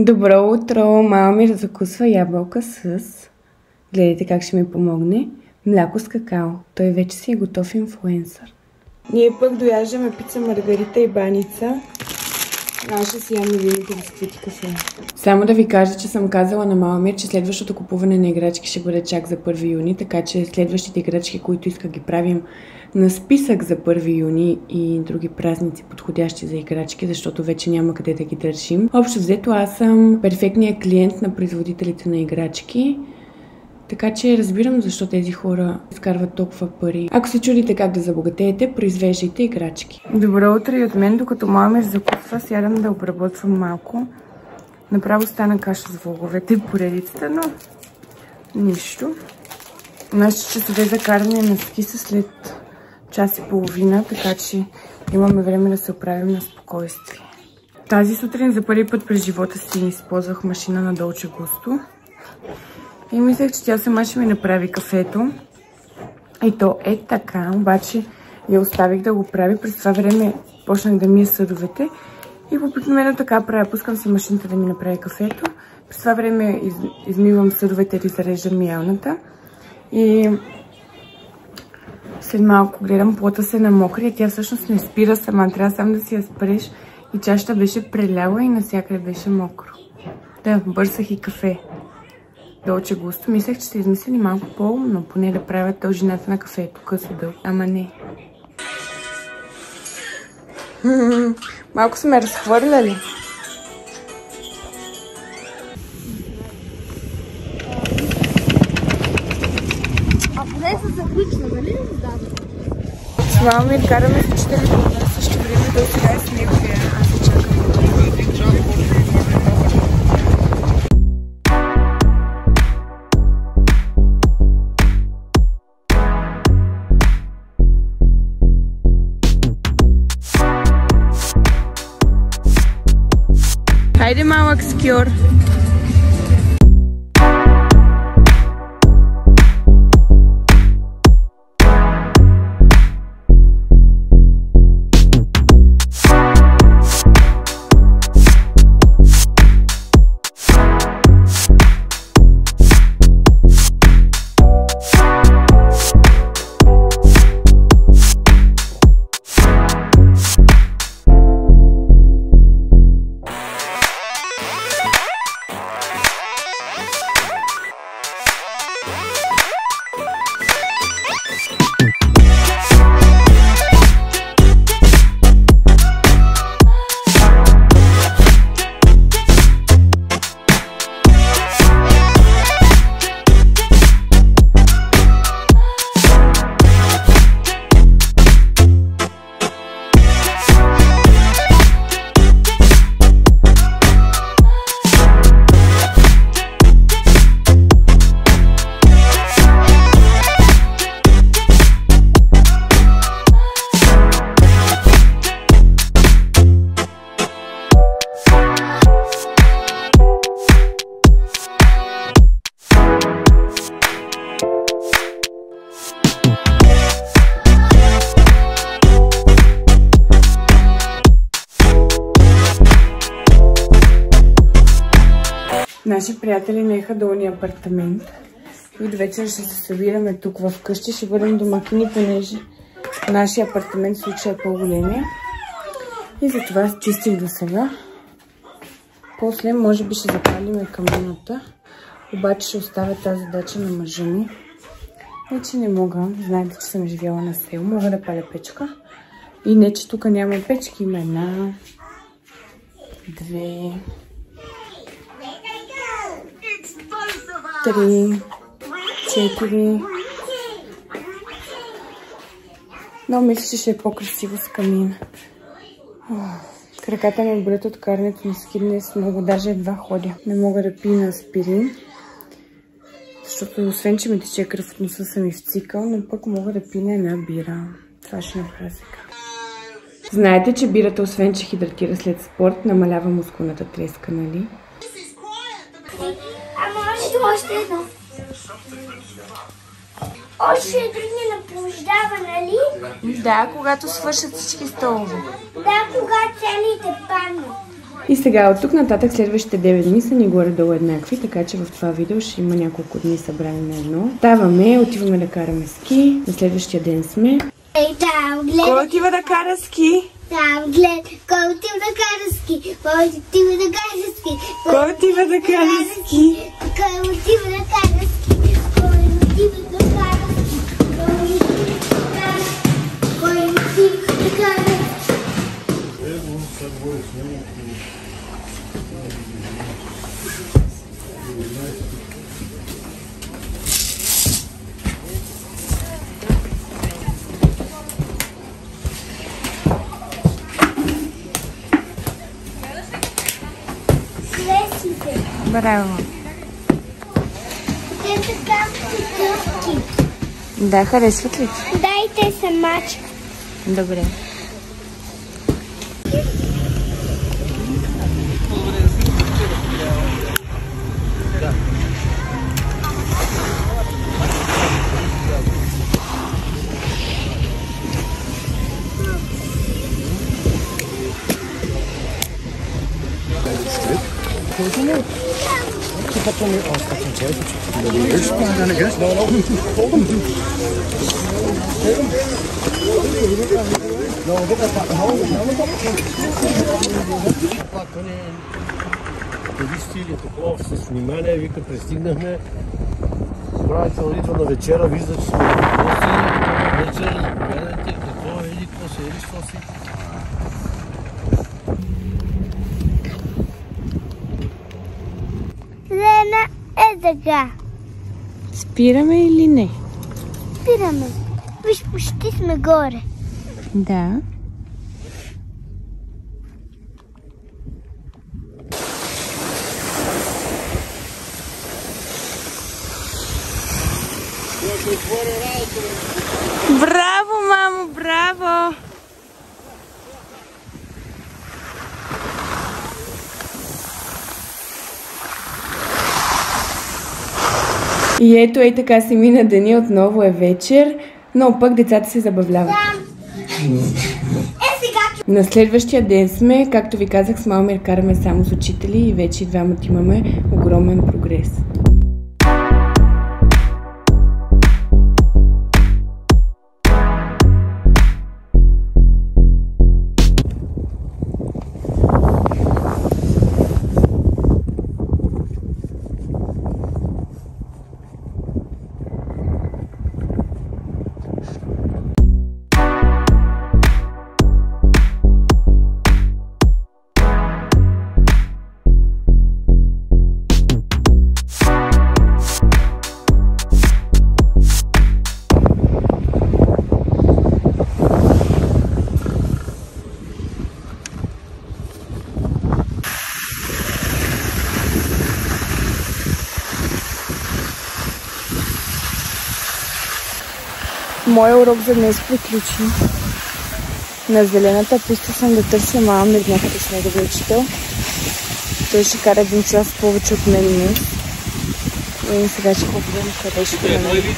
Добро утро! Мама ми закусва ябълка с... Гледайте как ще ми помогне. Мляко с какао. Той вече си е готов инфлуенсър. Ние пък дояждаме пица Маргарита и баница. Наша си яме вините бисквити кафе. Само да ви кажа, че съм казала на мама ми, че следващото купуване на играчки ще бъде чак за 1 юни, така че следващите играчки, които иска ги правим на списък за 1 юни и други празници, подходящи за играчки, защото вече няма къде да ги държим. Общо взето, аз съм перфектният клиент на производителите на играчки, така че разбирам защо тези хора изкарват толкова пари. Ако се чудите как да забогатеете, произвеждайте играчки. Добро утро и от мен, докато мама ме закусва, сядам да обработвам малко. Направо стана каша с влоговете и поредицата, но нищо. Нашите часове за каране на ски са след час и половина, така че имаме време да се оправим на спокойствие. Тази сутрин за първи път през живота си използвах машина на Dolce Gusto. И мислех, че тя сама ще ми направи кафето. И то е така, обаче я оставих да го прави. През това време почнах да мия съдовете. И обикновено така правя. Пускам си машината да ми направи кафето. През това време измивам съдовете и зареждам миялната. И след малко гледам, плота се намокри. Тя всъщност не спира сама. Трябва сам да си я спреш. И чашата беше преляла и навсякъде беше мокро. Да, бърсах и кафе. Dolce Gusto. Мислех, че сте измислили малко по-умно, поне да правят дължината на кафето късо дълго. Ама не. Малко сме разхвърляли. А поне се заключва, нали? Да. С мама ми караме с учителите на същото време до сега е снеговия. Аз се чакам. Хайде, малък скьор! Наши приятели наеха долния апартамент и от вечер ще се събираме тук в къщи. Ще бъдем домакини, понеже нашия апартамент в случая е по-големия. И затова чистих до сега. После може би ще запалим камината, обаче ще оставя тази задача на мъжа ми. Вече не мога, знаете, че съм живяла на село, мога да паля печка. И не, че тук няма печки, има 1, 2, 3, 4. Но мисля, че ще е по-красиво с камина. Краката ми болят от карането на ски днес много, даже едва ходя. Не мога да пия аспирин, защото освен, че ми тече кръв от носа, съм и в цикъл, но пък мога да пия една бира. Това ще направя сега. Знаете, че бирата, освен, че хидратира след спорт, намалява мускулната треска, нали? Още едно. Още трудни напруждава, нали? Да, когато свършат всички столове. Да, когато целите паднат. И сега от тук нататък следващите 9 дни са ни горе-долу еднакви, така че в това видео ще има няколко дни събрани на едно. Ставаме, отиваме да караме ски, на следващия ден сме. Кой отива да кара ски? Там глед, кой отива да кара ски? Кой отива да кара ски? Кой отива да кара ски? Кой отива да кара ски? Кой отива да кара ски? Кой отива да кара ски? Браво! Те са както тъпки. Да, харесват ли? Да, и те са мачка. Добре. Или такова с внимание, вика, пристигнахме, управител идва на вечера, вижда, че сме гости, вечер, заповядайте, какво е, или какво се, или що си. Лена е така. Спираме или не? Спираме. Виж, почти сме горе. Да. Браво, мамо, браво! И ето ей така се мина деня, отново е вечер, но пък децата се забавляват. На следващия ден сме, както ви казах, с Малмир караме само с учители и вече двамата имаме огромен прогрес. Моя урок за днес приключи. На зелената писта съм да търся Малмир някъде с неговия учител. Той ще кара 1 час повече от мен днес. И сега ще погледнем къде ще го намерим.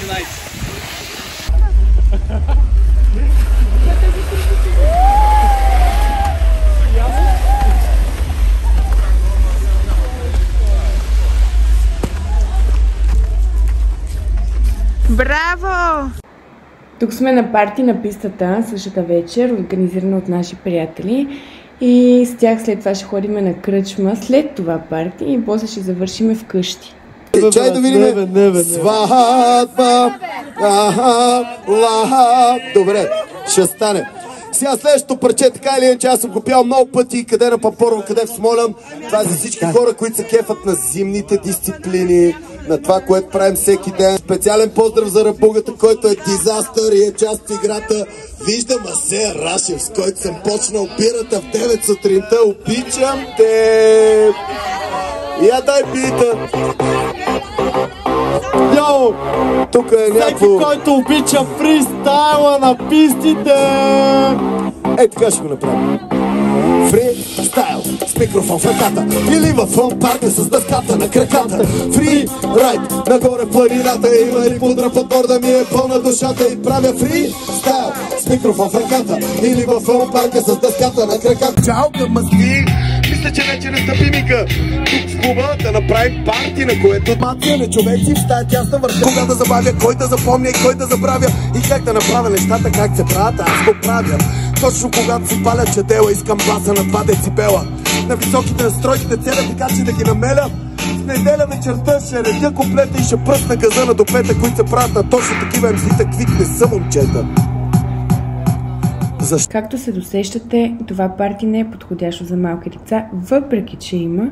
Браво! Тук сме на парти на пистата същата вечер, организирана от наши приятели. И с тях след това ще ходим на кръчма след това парти и после ще завършим вкъщи. Чай да видим сватба, добре, ще стане. Сега следващото парче, така или иначе, аз съм го пял много пъти, къде на Папорово, къде в Смолян. Това е за всички хора, които се кефат на зимните дисциплини, на това, което правим всеки ден. Специален поздрав за Рабугата, който е дизастър и е част от играта. Виждам Асея Рашев, с който съм почнал бирата в 9 сутринта. Обичам те! Я дай бита! Йо! Тук е някакво... Всеки, който обича фристайла на пистите! Ей, така ще го направим. Фристайл с микрофон в ръката или във фон парка с дъската на краката. Фри райд нагоре в планината, има ли пудра под борда ми е пълна душата и правя фристайл с микрофон в ръката или във фон парка с дъската на краката. Чао към мъзги, мисля, Мисля, че вече настъпи мига тук в клуба да направим парти, на което мация на човеци в стая тясна върха. Кога да забавя, кой да запомня и кой да забравя и как да направя нещата, как се правят, аз го правя. Точно когато си паля чадела, искам баса на 2 децибела. На високите настройките целя, така че да ги намеля. В неделя вечерта ще редя комплета и ще пръсна газа на допета, които се правят на точно такива МС-та, каквито не са момчета. Защо? Както се досещате, това парти не е подходящо за малки деца, въпреки че има,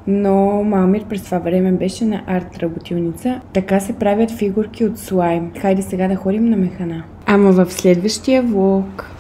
но Малмир през това време беше на арт работилница. Така се правят фигурки от слайм. Хайде сега да ходим на механа. Ама в следващия влог